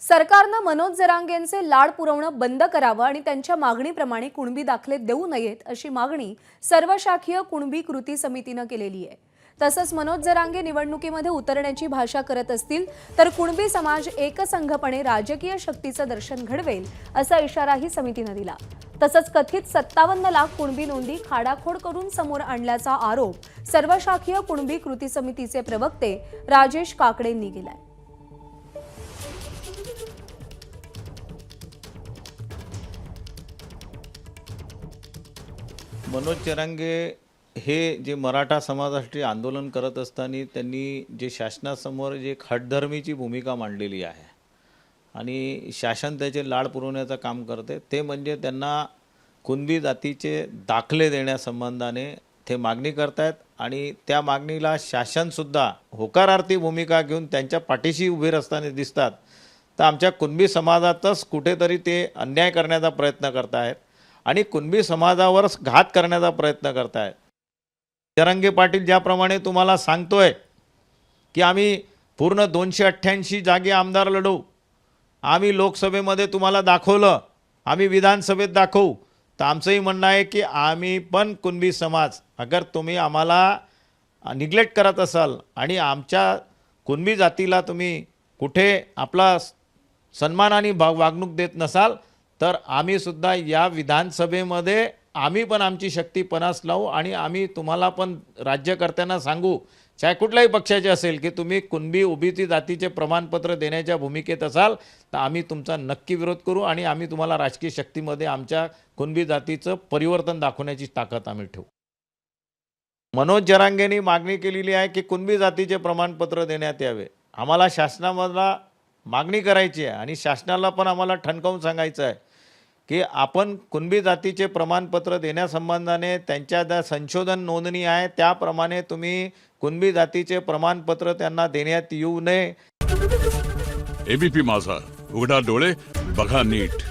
सरकारनं मनोज जरांगेंचे लाड पुरवणं बंद करावं आणि त्यांच्या मागणीप्रमाणे कुणबी दाखले देऊ नयेत अशी मागणी सर्वशाखीय कुणबी कृती समितीनं केलेली आहे। तसंच मनोज जरांगे निवडणुकीमध्ये उतरण्याची भाषा करत असतील तर कुणबी समाज एकसंघपणे राजकीय शक्तीचं दर्शन घडवेल असा इशाराही समितीनं दिला। तसंच कथित 57 लाख कुणबी नोंदी खाडाखोड करून समोर आणल्याचा आरोप सर्वशाखीय कुणबी कृती समितीचे प्रवक्ते राजेश काकडेंनी केलाय। मनोज जरांगे हे जे मराठा समाजासाठी आंदोलन करत असताना त्यांनी जे शासनासमोर जे खडधर्मीची भूमिका मांडलेली आहे आणि शासन त्याचे लाड पुरवण्याचं काम करते ते म्हणजे त्यांना कुणबी जातीचे दाखले देण्यासंबंधाने ते मागणी करतायत आणि त्या मागणीला शासनसुद्धा होकारार्थी भूमिका घेऊन त्यांच्या पाठीशी उभे असताना दिसतात। तर आमच्या कुणबी समाजातच कुठेतरी ते अन्याय करण्याचा प्रयत्न करतायत आणि कुणबी समाजावर घात करण्याचा प्रयत्न करतायत। जरांगे पाटील ज्याप्रमाणे तुम्हाला सांगतोय की आम्ही पूर्ण 288 जागी आमदार लढवू, आम्ही लोकसभेमध्ये तुम्हाला दाखवलं, आम्ही विधानसभेत दाखवू, तर आमचंही म्हणणं आहे की आम्ही पण कुणबी समाज अगर तुम्ही आम्हाला निग्लेक्ट करत असाल आणि आमच्या कुणबी जातीला तुम्ही कुठे आपला सन्मानाने वागणूक देत नसाल तर आम्ही सुद्धा या विधानसभेमध्ये आम्ही पण आमची शक्ती पणास लावू आणि आम्ही तुम्हाला पण राज्यकर्त्यांना सांगू, चाहे कुठल्याही पक्षाचे असेल, की तुम्ही कुणबी ओबीसी जातीचे प्रमाणपत्र देण्याच्या भूमिकेत असाल तर आम्ही तुमचा नक्की विरोध करू आणि आम्ही तुम्हाला राजकीय शक्तीमध्ये आमच्या कुणबी जातीचं परिवर्तन दाखवण्याची ताकद आम्ही ठेवू। मनोज जरांगेंनी मागणी केलेली आहे की कुणबी जातीचे प्रमाणपत्र देण्यात यावे। आम्हाला शासनामधला मागणी करायची आहे आणि शासनाला पण आम्हाला ठणकावून सांगायचं आहे की आपण कुणबी जातीचे प्रमाणपत्र देण्यासंबंधाने त्यांच्या ज्या संशोधन नोंदणी आहे त्याप्रमाणे तुम्ही कुणबी जातीचे प्रमाणपत्र त्यांना देण्यात येऊ नये। एबीपी माझा, उघडा डोळे बघा नीट।